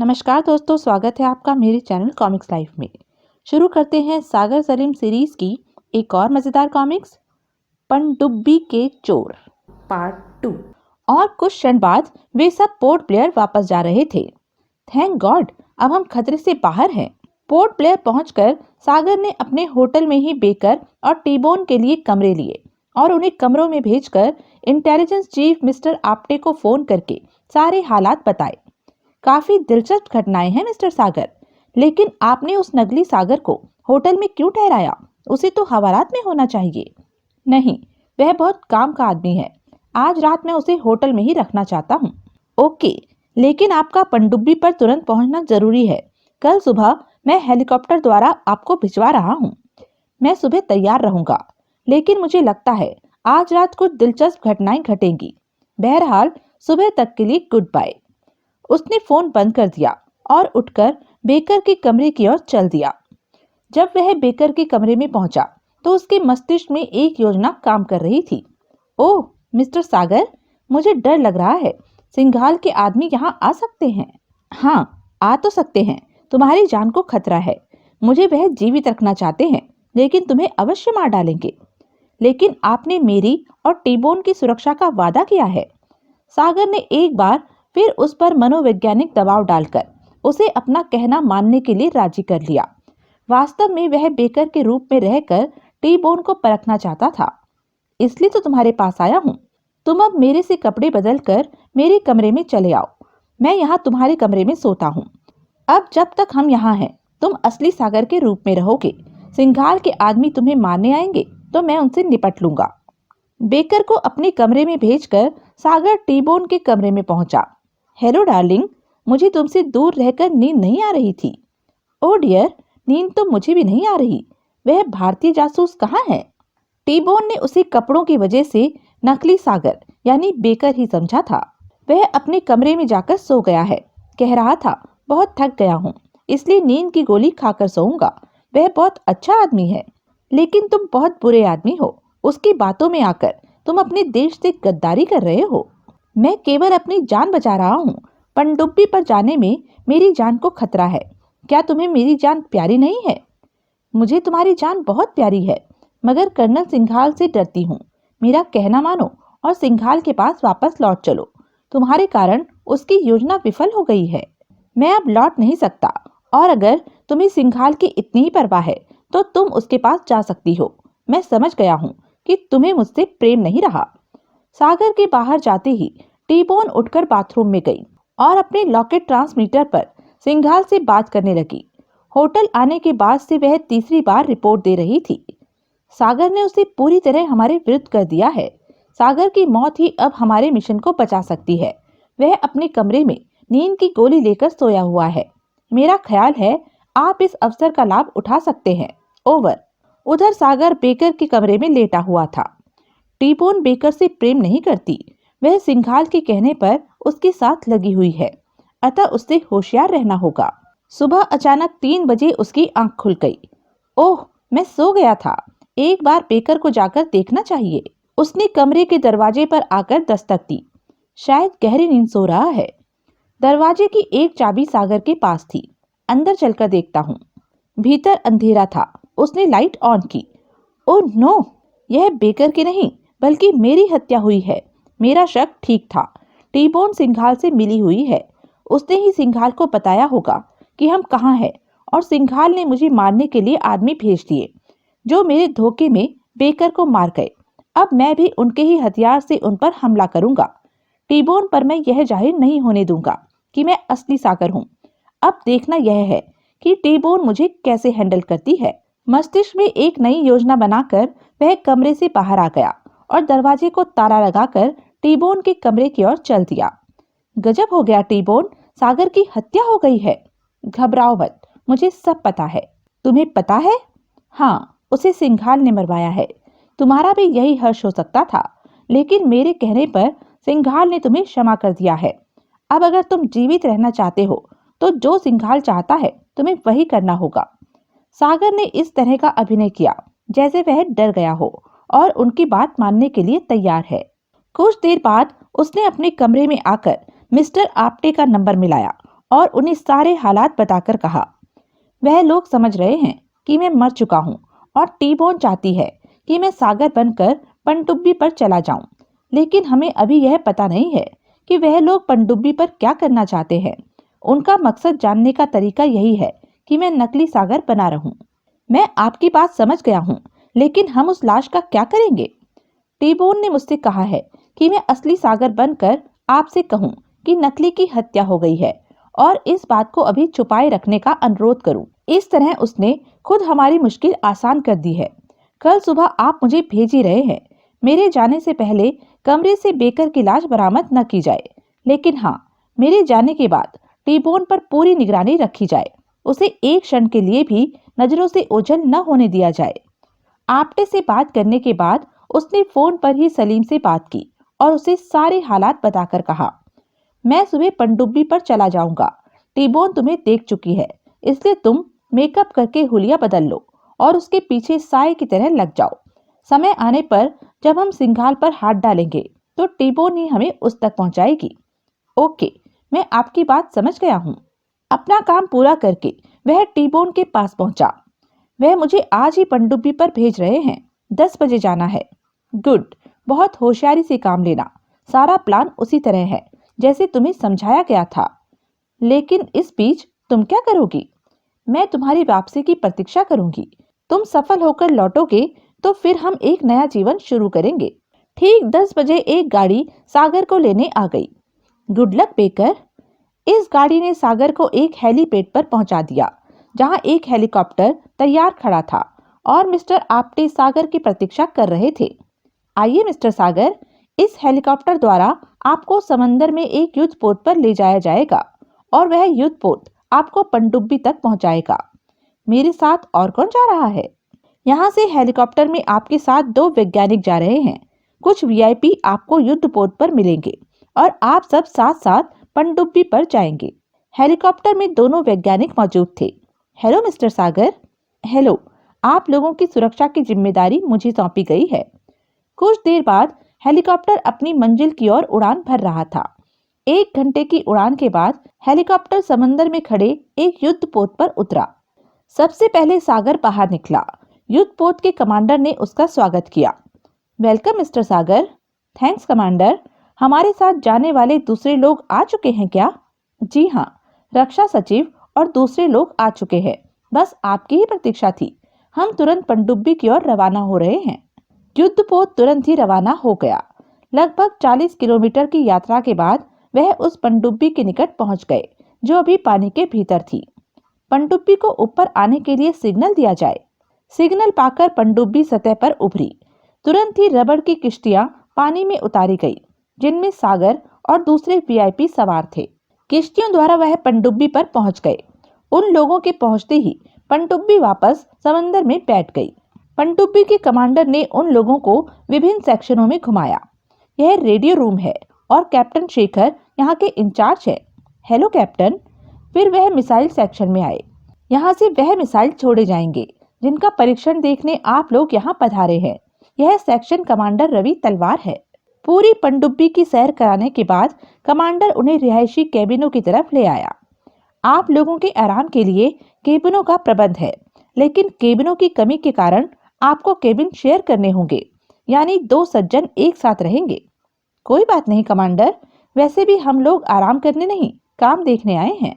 नमस्कार दोस्तों, स्वागत है आपका मेरे चैनल कॉमिक्स लाइफ में। शुरू करते हैं सागर सलीम सीरीज की एक और मजेदार कॉमिक्स, पनडुब्बी के चोर पार्ट 2। और कुछ क्षण बाद वे सब पोर्ट ब्लेयर वापस जा रहे थे। थैंक गॉड, अब हम खतरे से बाहर हैं। पोर्ट ब्लेयर पहुंचकर सागर ने अपने होटल में ही बेकर और टीबोन के लिए कमरे लिए और उन्हें कमरों में भेजकर इंटेलिजेंस चीफ मिस्टर आप्टे को फोन करके सारे हालात बताए। काफी दिलचस्प घटनाएं हैं मिस्टर सागर, लेकिन आपने उस नकली सागर को होटल में क्यों ठहराया? उसे तो हवालात में होना चाहिए। नहीं, वह बहुत काम का आदमी है। आज रात मैं उसे होटल में ही रखना चाहता हूँ। ओके, लेकिन आपका पनडुब्बी पर तुरंत पहुंचना जरूरी है। कल सुबह मैं हेलीकॉप्टर द्वारा आपको भिजवा रहा हूँ। मैं सुबह तैयार रहूंगा, लेकिन मुझे लगता है आज रात कुछ दिलचस्प घटनाएं घटेंगी। बहरहाल सुबह तक के लिए गुड बाय। उसने फोन बंद कर दिया और उठकर बेकर के कमरे की ओर चल दिया। जब वह बेकर के कमरे में पहुंचा तो उसके मस्तिष्क में एक योजना काम कर रही थी। ओह मिस्टर सागर, मुझे डर लग रहा है। सिंघाल के आदमी यहाँ आ सकते हैं। हाँ, आ तो सकते हैं। तुम्हारी जान को खतरा है। मुझे वह जीवित रखना चाहते हैं, लेकिन तुम्हें अवश्य मार डालेंगे। लेकिन आपने मेरी और टीबोन की सुरक्षा का वादा किया है। सागर ने एक बार फिर उस पर मनोवैज्ञानिक दबाव डालकर उसे अपना कहना मानने के लिए राजी कर लिया। वास्तव में वह बेकर के रूप में रहकर टी-बोन को परखना चाहता था। इसलिए तो तुम्हारे पास आया हूँ। तुम अब मेरे से कपड़े बदलकर मेरे कमरे में चले आओ। मैं यहाँ तुम्हारे कमरे में सोता हूँ। अब जब तक हम यहाँ हैं, तुम असली सागर के रूप में रहोगे। सिंघाल के आदमी तुम्हें मारने आएंगे तो मैं उनसे निपट लूंगा। बेकर को अपने कमरे में भेजकर सागर टी-बोन के कमरे में पहुंचा। हेलो डार्लिंग, मुझे तुमसे दूर रहकर नींद नहीं आ रही थी। ओह डियर, नींद तो मुझे भी नहीं आ रही। वह भारतीय जासूस कहाँ है? टी-बोन ने उसे कपड़ों की वजह से नकली सागर यानी बेकर ही समझा था। वह अपने कमरे में जाकर सो गया है। कह रहा था, बहुत थक गया हूँ, इसलिए नींद की गोली खाकर सोऊंगा। वह बहुत अच्छा आदमी है, लेकिन तुम बहुत बुरे आदमी हो। उसकी बातों में आकर तुम अपने देश से गद्दारी कर रहे हो। मैं केवल अपनी जान बचा रहा हूँ। पनडुब्बी पर जाने में मेरी जान को खतरा है। क्या तुम्हें मेरी जान प्यारी नहीं है? मुझे तुम्हारी जान बहुत प्यारी है, मगर कर्नल सिंघाल से डरती हूँ। मेरा कहना मानो और सिंघाल के पास वापस लौट चलो। तुम्हारे कारण उसकी योजना विफल हो गई है। मैं अब लौट नहीं सकता, और अगर तुम्हें सिंघाल की इतनी ही परवाह है तो तुम उसके पास जा सकती हो। मैं समझ गया हूँ कि तुम्हें मुझसे प्रेम नहीं रहा। सागर के बाहर जाते ही टी-बोन उठकर बाथरूम में गई और अपने लॉकेट ट्रांसमीटर पर सिंघाल से बात करने लगी। होटल आने के बाद से वह तीसरी बार रिपोर्ट दे रही थी। सागर ने उसे पूरी तरह हमारे विरुद्ध कर दिया है। सागर की मौत ही अब हमारे मिशन को बचा सकती है। वह अपने कमरे में नींद की गोली लेकर सोया हुआ है। मेरा ख्याल है आप इस अवसर का लाभ उठा सकते हैं। ओवर। उधर सागर बेकर के कमरे में लेटा हुआ था। टी-बोन बेकर से प्रेम नहीं करती। वह सिंघाल के कहने पर उसके साथ लगी हुई है, अतः उससे होशियार रहना होगा। सुबह अचानक 3 बजे उसकी आंख खुल गई। ओह, मैं सो गया था। एक बार बेकर को जाकर देखना चाहिए। उसने कमरे के दरवाजे पर आकर दस्तक दी। शायद गहरी नींद सो रहा है। दरवाजे की एक चाबी सागर के पास थी। अंदर चलकर देखता हूँ। भीतर अंधेरा था। उसने लाइट ऑन की। ओह नो, यह बेकर की नहीं बल्कि मेरी हत्या हुई है। मेरा शक ठीक था। टी-बोन सिंघाल से मिली हुई है। उसने ही सिंघाल को बताया होगा कि हम कहाँ हैं, और सिंघाल ने मुझे मारने के लिए आदमी भेज दिए, जो मेरे धोखे में बेकर को मार गए। अब मैं भी उनके ही हथियार से उन पर हमला करूंगा। टी-बोन पर मैं यह जाहिर नहीं होने दूंगा कि मैं असली सागर हूँ। अब देखना यह है कि टी-बोन मुझे कैसे हैंडल करती है। मस्तिष्क में एक नई योजना बनाकर वह कमरे से बाहर आ गया और दरवाजे को ताला लगाकर टी-बोन के कमरे की ओर चल दिया। गजब हो गया टी-बोन, सागर की हत्या हो गई है। घबराओ मत, मुझे सब पता है। तुम्हें पता है? हाँ, उसे सिंघाल ने मरवाया है। तुम्हारा भी यही हर्ष हो सकता था, लेकिन मेरे कहने पर सिंघाल ने तुम्हें क्षमा कर दिया है। अब अगर तुम जीवित रहना चाहते हो तो जो सिंघाल चाहता है तुम्हें वही करना होगा। सागर ने इस तरह का अभिनय किया जैसे वह डर गया हो और उनकी बात मानने के लिए तैयार है। कुछ देर बाद उसने अपने कमरे में आकर मिस्टर आप्टे का नंबर मिलाया और उन्हें सारे हालात बताकर कहा, वह लोग समझ रहे हैं कि मैं मर चुका हूँ और टी-बोन चाहती है कि मैं सागर बनकर पनडुब्बी पर चला जाऊं, लेकिन हमें अभी यह पता नहीं है कि वह लोग पनडुब्बी पर क्या करना चाहते हैं। उनका मकसद जानने का तरीका यही है कि मैं नकली सागर बना रहूं। मैं आपकी बात समझ गया हूँ, लेकिन हम उस लाश का क्या करेंगे? टी-बोन ने मुझसे कहा है कि मैं असली सागर बनकर आपसे कहूँ कि नकली की हत्या हो गई है और इस बात को अभी छुपाए रखने का अनुरोध करूं। इस तरह उसने खुद हमारी मुश्किल आसान कर दी है। कल सुबह आप मुझे भेज ही रहे हैं। मेरे जाने से पहले कमरे से बेकर की लाश बरामद न की जाए, लेकिन हाँ, मेरे जाने के बाद टी-बोन पर पूरी निगरानी रखी जाए। उसे एक क्षण के लिए भी नजरों से ओझल न होने दिया जाए। आपटे से बात करने के बाद उसने फोन पर ही सलीम से बात की और उसे सारे हालात बताकर कहा, मैं सुबह पनडुब्बी पर चला जाऊंगा। टी-बोन तुम्हें देख चुकी है, इसलिए तुम मेकअप करके हुलिया बदल लो और उसके पीछे साए की तरह लग जाओ। समय आने पर जब हम सिंघाल पर हाथ डालेंगे तो टी-बोन ही हमें उस तक पहुंचाएगी। ओके, मैं आपकी बात समझ गया हूँ। अपना काम पूरा करके वह टी-बोन के पास पहुंचा। वह मुझे आज ही पनडुब्बी पर भेज रहे हैं। 10 बजे जाना है। गुड, बहुत होशियारी से काम लेना। सारा प्लान उसी तरह है जैसे तुम्हें समझाया गया था। लेकिन इस बीच तुम क्या करोगी? मैं तुम्हारी वापसी की प्रतीक्षा करूंगी। तुम सफल होकर लौटोगे तो फिर हम एक नया जीवन शुरू करेंगे। ठीक 10 बजे एक गाड़ी सागर को लेने आ गई। Good luck baker. इस गाड़ी ने सागर को एक हेलीपैड पर पहुंचा दिया, जहां एक हेलीकॉप्टर तैयार खड़ा था और मिस्टर आपटे सागर की प्रतीक्षा कर रहे थे। आइए मिस्टर सागर, इस हेलीकॉप्टर द्वारा आपको समंदर में एक युद्ध पोत पर ले जाया जाएगा और वह युद्ध पोत आपको पनडुब्बी तक पहुंचाएगा। मेरे साथ और कौन जा रहा है? यहाँ से हेलीकॉप्टर में आपके साथ 2 वैज्ञानिक जा रहे हैं। कुछ वीआईपी आपको युद्ध पोत पर मिलेंगे और आप सब साथ साथ पनडुब्बी पर जाएंगे। हेलीकॉप्टर में दोनों वैज्ञानिक मौजूद थे। हेलो मिस्टर सागर। हेलो, आप लोगों की सुरक्षा की जिम्मेदारी मुझे सौंपी गई है। कुछ देर बाद हेलीकॉप्टर अपनी मंजिल की ओर उड़ान भर रहा था। 1 घंटे की उड़ान के बाद हेलीकॉप्टर समंदर में खड़े एक युद्ध पोत पर उतरा। सबसे पहले सागर बाहर निकला। युद्ध पोत के कमांडर ने उसका स्वागत किया। Welcome mister Sagar. Thanks commander. हमारे साथ जाने वाले दूसरे लोग आ चुके हैं क्या? जी हाँ, रक्षा सचिव और दूसरे लोग आ चुके हैं। बस आपकी ही प्रतीक्षा थी। हम तुरंत पनडुब्बी की ओर रवाना हो रहे हैं। युद्धपोत तुरंत ही रवाना हो गया। लगभग 40 किलोमीटर की यात्रा के बाद वह उस पनडुब्बी के निकट पहुंच गए, जो अभी पानी के भीतर थी। पनडुब्बी को ऊपर आने के लिए सिग्नल दिया जाए। सिग्नल पाकर पनडुब्बी सतह पर उभरी। तुरंत ही रबड़ की किश्तियां पानी में उतारी गई, जिनमें सागर और दूसरे वीआईपी सवार थे। किश्तियों द्वारा वह पनडुब्बी पर पहुंच गए। उन लोगों के पहुंचते ही पनडुब्बी वापस समंदर में बैठ गई। पनडुब्बी के कमांडर ने उन लोगों को विभिन्न सेक्शनों में घुमाया। यह रेडियो रूम है और कैप्टन शेखर यहाँ के इंचार्ज है। Hello captain. फिर वह मिसाइल सेक्शन में आए। यहाँ से वह मिसाइल छोड़े जाएंगे जिनका परीक्षण देखने आप लोग यहाँ पधारे हैं। यह सेक्शन कमांडर रवि तलवार है। पूरी पनडुब्बी की सैर कराने के बाद कमांडर उन्हें रिहायशी कैबिनों की तरफ ले आया। आप लोगों के आराम के लिए केबिनों का प्रबंध है, लेकिन केबिनों की कमी के कारण आपको केबिन शेयर करने होंगे, यानी 2 सज्जन एक साथ रहेंगे। कोई बात नहीं कमांडर, वैसे भी हम लोग आराम करने नहीं, काम देखने आए हैं।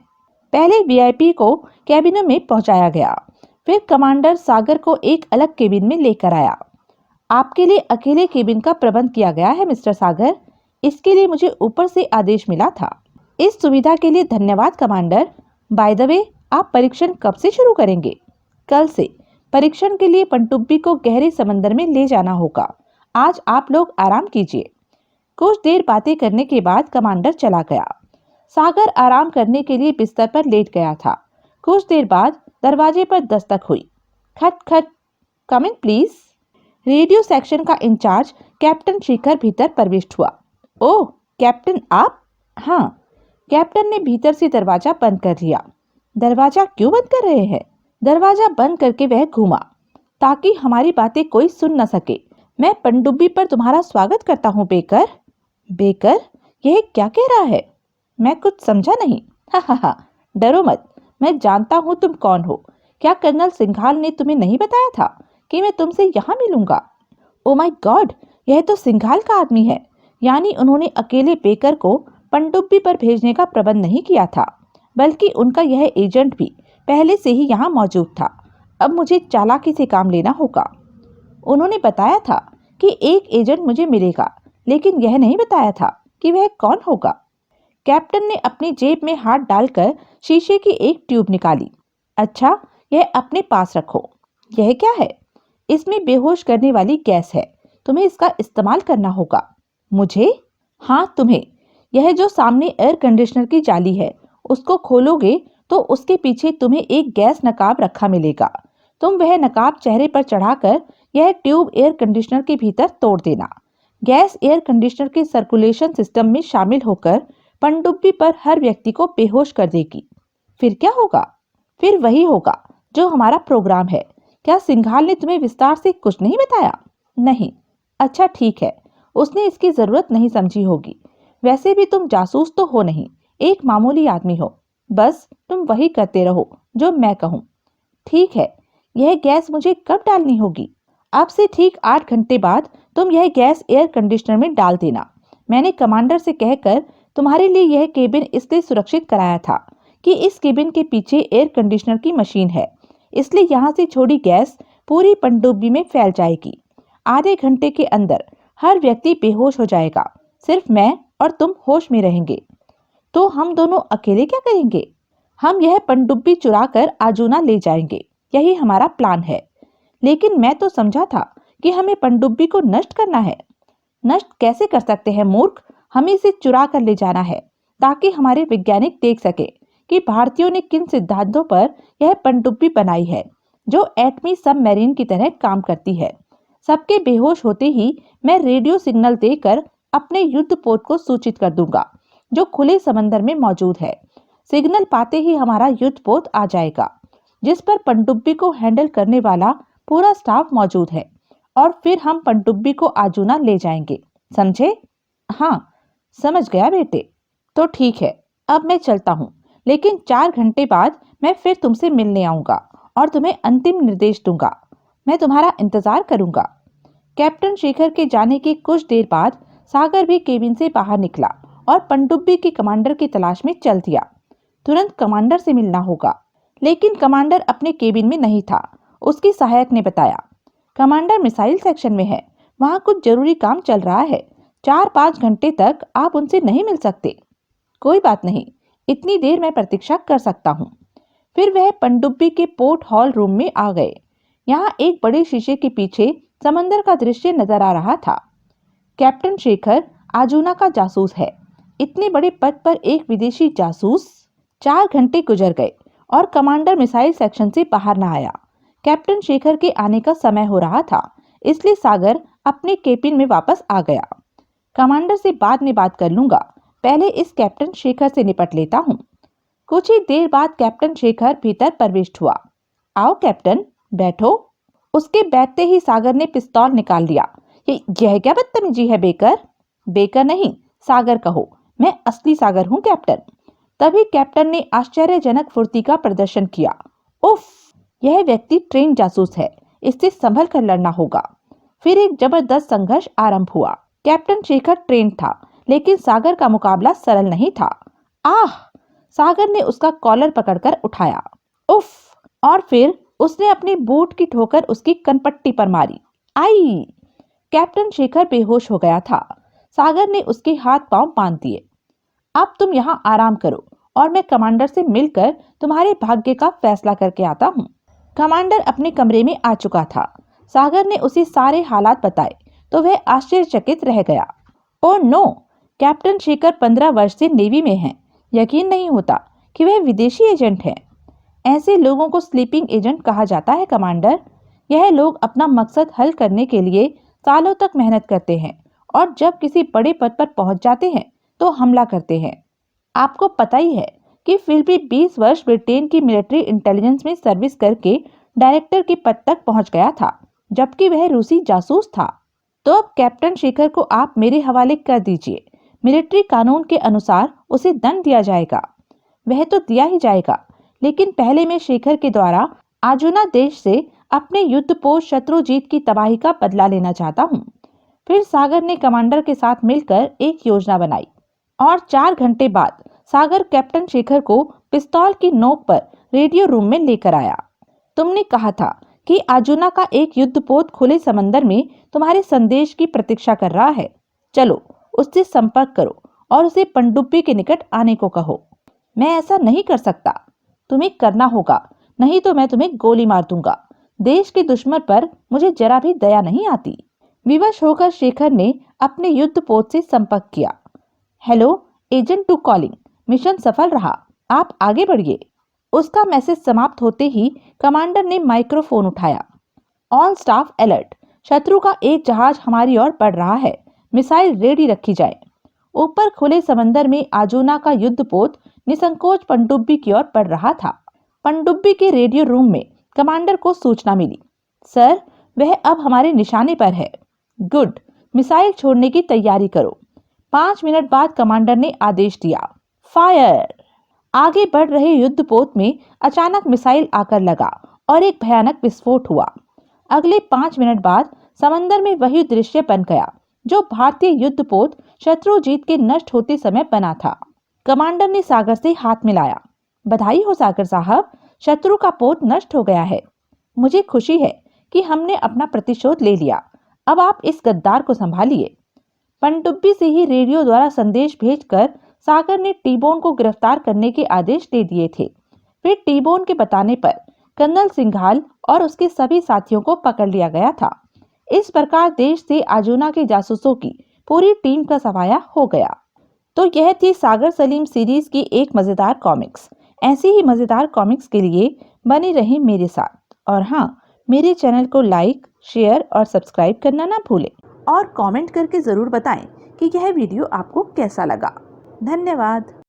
पहले वीआईपी को कैबिनों में पहुंचाया गया, फिर कमांडर सागर को एक अलग केबिन में लेकर आया। आपके लिए अकेले केबिन का प्रबंध किया गया है मिस्टर सागर। इसके लिए मुझे ऊपर से आदेश मिला था। इस सुविधा के लिए धन्यवाद कमांडर। बाय द वे, आप परीक्षण कब से शुरू करेंगे? कल से। परीक्षण के लिए पनडुब्बी को गहरे समंदर में ले जाना होगा। आज आप लोग आराम कीजिए। कुछ देर बातें करने के बाद कमांडर चला गया। सागर आराम करने के लिए बिस्तर पर लेट गया था। कुछ देर बाद दरवाजे पर दस्तक हुई। खट खट। कम इन प्लीज। रेडियो सेक्शन का इंचार्ज कैप्टन शेखर भीतर प्रविष्ट हुआ। ओह कैप्टन, आप? हाँ। कैप्टन ने भीतर से दरवाजा बंद कर लिया। दरवाजा क्यों बंद कर रहे हैं? दरवाजा बंद करके वह घूमा ताकि हमारी बातें कोई सुन न सके। मैं पनडुब्बी पर तुम्हारा स्वागत करता हूँ बेकर। बेकर, यह क्या कह रहा है? मैं कुछ समझा नहीं। हा हा हा, डरो मत, मैं जानता हूँ तुम कौन हो। क्या कर्नल सिंघाल ने तुम्हें नहीं बताया था कि मैं तुमसे यहाँ मिलूंगा? ओ माय गॉड, यह तो सिंघाल का आदमी है। यानी उन्होंने अकेले बेकर को पनडुब्बी पर भेजने का प्रबंध नहीं किया था, बल्कि उनका यह एजेंट भी पहले से ही यहाँ मौजूद था। अब मुझे चालाकी से काम लेना होगा। उन्होंने बताया था कि एक एजेंट मुझे मिलेगा, लेकिन यह नहीं बताया था कि वह कौन होगा। कैप्टन ने अपनी जेब में हाथ डालकर शीशे की एक ट्यूब निकाली। अच्छा, यह अपने पास रखो। यह क्या है? इसमें बेहोश करने वाली गैस है, तुम्हें इसका इस्तेमाल करना होगा। मुझे? हाँ, तुम्हें। यह जो सामने एयर कंडीशनर की जाली है, उसको खोलोगे तो उसके पीछे तुम्हें एक गैस नकाब रखा मिलेगा। तुम वह नकाब चेहरे पर चढ़ाकर यह ट्यूब एयर कंडीशनर के भीतर तोड़ देना। गैस एयर कंडीशनर के सर्कुलेशन सिस्टम में शामिल होकर पनडुब्बी पर हर व्यक्ति को बेहोश कर देगी। फिर क्या होगा? फिर वही होगा जो हमारा प्रोग्राम है। क्या सिंघाल ने तुम्हें विस्तार से कुछ नहीं बताया? नहीं। अच्छा ठीक है, उसने इसकी जरूरत नहीं समझी होगी। वैसे भी तुम जासूस तो हो नहीं, एक मामूली आदमी हो। बस तुम वही करते रहो जो मैं कहूँ। ठीक है, यह गैस मुझे कब डालनी होगी? अब से ठीक 8 घंटे बाद तुम यह गैस एयर कंडीशनर में डाल देना। मैंने कमांडर से कहकर तुम्हारे लिए यह केबिन इसलिए सुरक्षित कराया था कि इस केबिन के पीछे एयर कंडीशनर की मशीन है, इसलिए यहाँ से छोड़ी गैस पूरी पनडुब्बी में फैल जाएगी। आधे घंटे के अंदर हर व्यक्ति बेहोश हो जाएगा, सिर्फ मैं और तुम होश में रहेंगे। तो हम दोनों अकेले क्या करेंगे? हम यह पनडुब्बी चुराकर आजूना ले जाएंगे, यही हमारा प्लान है। लेकिन मैं तो समझा था कि हमें पनडुब्बी को नष्ट करना है। नष्ट कैसे कर सकते हैं मूर्ख? हमें इसे चुरा कर ले जाना है, ताकि हमारे वैज्ञानिक देख सके कि भारतीयों ने किन सिद्धांतों पर यह पनडुब्बी बनाई है, जो एटमी सबमरीन की तरह काम करती है। सबके बेहोश होते ही मैं रेडियो सिग्नल देकर अपने युद्धपोत को सूचित कर दूंगा, जो खुले समंदर में मौजूद है। सिग्नल पाते ही हमारा युद्धपोत आ जाएगा, जिस पर पनडुब्बी को हैंडल करने वाला पूरा स्टाफ मौजूद है, और फिर हम पनडुब्बी को आजूना ले जाएंगे। समझे? हाँ, समझ गया बेटे। तो ठीक है, अब मैं चलता हूँ, लेकिन 4 घंटे बाद मैं फिर तुमसे मिलने आऊंगा और तुम्हें अंतिम निर्देश दूंगा। मैं तुम्हारा इंतजार करूंगा। कैप्टन शेखर के जाने के कुछ देर बाद सागर भी केबिन से बाहर निकला और पनडुब्बी के कमांडर की तलाश में चल दिया। तुरंत कमांडर से मिलना होगा। लेकिन कमांडर अपने केबिन में नहीं था। उसकी सहायक ने बताया, कमांडर मिसाइल सेक्शन में है, वहां कुछ जरूरी काम चल रहा है। 4-5 घंटे तक आप उनसे नहीं मिल सकते। कोई बात नहीं, इतनी देर मैं प्रतीक्षा कर सकता हूँ। फिर वह पनडुब्बी के पोर्ट हॉल रूम में आ गए। यहाँ एक बड़े शीशे के पीछे समंदर का दृश्य नजर आ रहा था। कैप्टन शेखर आजूना का जासूस है। इतने बड़े पद पर एक विदेशी जासूस। 4 घंटे गुजर गए और कमांडर मिसाइल सेक्शन से बाहर न आया। कैप्टन शेखर के आने का समय हो रहा था, इसलिए सागर अपने केबिन में वापस आ गया। कमांडर से बाद में बात कर लूंगा, पहले इस कैप्टन शेखर से निपट लेता हूँ। कुछ ही देर बाद कैप्टन शेखर भीतर प्रविष्ट हुआ। आओ कैप्टन, बैठो। उसके बैठते ही सागर ने पिस्तौल निकाल लिया। यह क्या बदतमीजी है बेकर? बेकर नहीं, सागर कहो। मैं असली सागर हूँ कैप्टन। तभी कैप्टन ने आश्चर्यजनक फुर्ती का प्रदर्शन किया। उफ, यह व्यक्ति ट्रेन जासूस है, इससे संभल कर लड़ना होगा। फिर एक जबरदस्त संघर्ष आरंभ हुआ। कैप्टन शेखर ट्रेन था, लेकिन सागर का मुकाबला सरल नहीं था। आह! सागर ने उसका कॉलर पकड़कर उठाया। उफ! और फिर उसने अपने बूट की ठोकर उसकी कनपट्टी पर मारी। आई! कैप्टन शेखर बेहोश हो गया था। सागर ने उसके हाथ पांव बांध दिए। अब तुम यहाँ आराम करो और मैं कमांडर से मिलकर तुम्हारे भाग्य का फैसला करके आता हूँ। कमांडर अपने कमरे में आ चुका था। सागर ने उसे सारे हालात बताए तो वह आश्चर्यचकित रह गया। Oh no! कैप्टन शेखर 15 वर्ष से नेवी में हैं। यकीन नहीं होता कि वह विदेशी एजेंट है। ऐसे लोगों को स्लीपिंग एजेंट कहा जाता है कमांडर। यह लोग अपना मकसद हल करने के लिए सालों तक मेहनत करते हैं और जब किसी बड़े पद पर पहुंच जाते हैं तो हमला करते हैं। आपको पता ही है कि फिलिपी 20 वर्ष ब्रिटेन की मिलिट्री इंटेलिजेंस में सर्विस करके डायरेक्टर के पद तक पहुंच गया था, जबकि वह रूसी जासूस था। तो अब कैप्टन शेखर को आप मेरे हवाले कर दीजिए। मिलिट्री कानून के अनुसार उसे दंड दिया जाएगा। वह तो दिया ही जाएगा, लेकिन पहले मैं शेखर के द्वारा आजुना देश से अपने युद्धपोत शत्रुजीत की तबाही का बदला लेना चाहता हूँ। फिर सागर ने कमांडर के साथ मिलकर एक योजना बनाई और 4 घंटे बाद सागर कैप्टन शेखर को पिस्तौल की नोक पर रेडियो रूम में लेकर आया। तुमने कहा था कि आजुना का एक युद्धपोत खुले समंदर में तुम्हारे संदेश की प्रतीक्षा कर रहा है। चलो उससे संपर्क करो और उसे पनडुब्बी के निकट आने को कहो। मैं ऐसा नहीं कर सकता, तुम्हें करना होगा, नहीं तो मैं तुम्हें गोली मार दूंगा। देश के दुश्मन पर मुझे जरा भी दया नहीं आती। विवश होकर शेखर ने अपने युद्धपोत से संपर्क किया। हेलो, एजेंट 2 कॉलिंग, मिशन सफल रहा, आप आगे बढ़िए। उसका मैसेज समाप्त होते ही कमांडर ने माइक्रोफोन उठाया। ऑल स्टाफ अलर्ट, शत्रु का एक जहाज हमारी ओर बढ़ रहा है, मिसाइल रेडी रखी जाए। ऊपर खुले समंदर में आजुना का युद्धपोत निसंकोच पनडुब्बी की ओर बढ़ रहा था। पनडुब्बी के रेडियो रूम में कमांडर को सूचना मिली। सर, वह अब हमारे निशाने पर है। गुड, मिसाइल छोड़ने की तैयारी करो। 5 मिनट बाद कमांडर ने आदेश दिया, फायर। आगे बढ़ रहे युद्धपोत में अचानक मिसाइल आकर लगा और एक भयानक विस्फोट हुआ। अगले 5 मिनट बाद समंदर में वही दृश्य बन गया जो भारतीय युद्धपोत शत्रुजीत के नष्ट होते समय बना था। कमांडर ने सागर से हाथ मिलाया। बधाई हो सागर साहब, शत्रु का पोत नष्ट हो गया है। मुझे खुशी है कि हमने अपना प्रतिशोध ले लिया। अब आप इस गद्दार को संभालिए। पनडुब्बी से ही रेडियो द्वारा संदेश भेजकर सागर ने टीबोन को गिरफ्तार करने के आदेश दे दिए थे। फिर टीबोन के बताने पर कर्नल सिंघाल और उसके सभी साथियों को पकड़ लिया गया था। इस प्रकार देश से आजुना के जासूसों की पूरी टीम का सफाया हो गया। तो यह थी सागर सलीम सीरीज की एक मजेदार कॉमिक्स। ऐसी ही मजेदार कॉमिक्स के लिए बने रहें मेरे साथ, और हाँ, मेरे चैनल को लाइक, शेयर और सब्सक्राइब करना ना भूलें और कमेंट करके ज़रूर बताएं कि यह वीडियो आपको कैसा लगा। धन्यवाद।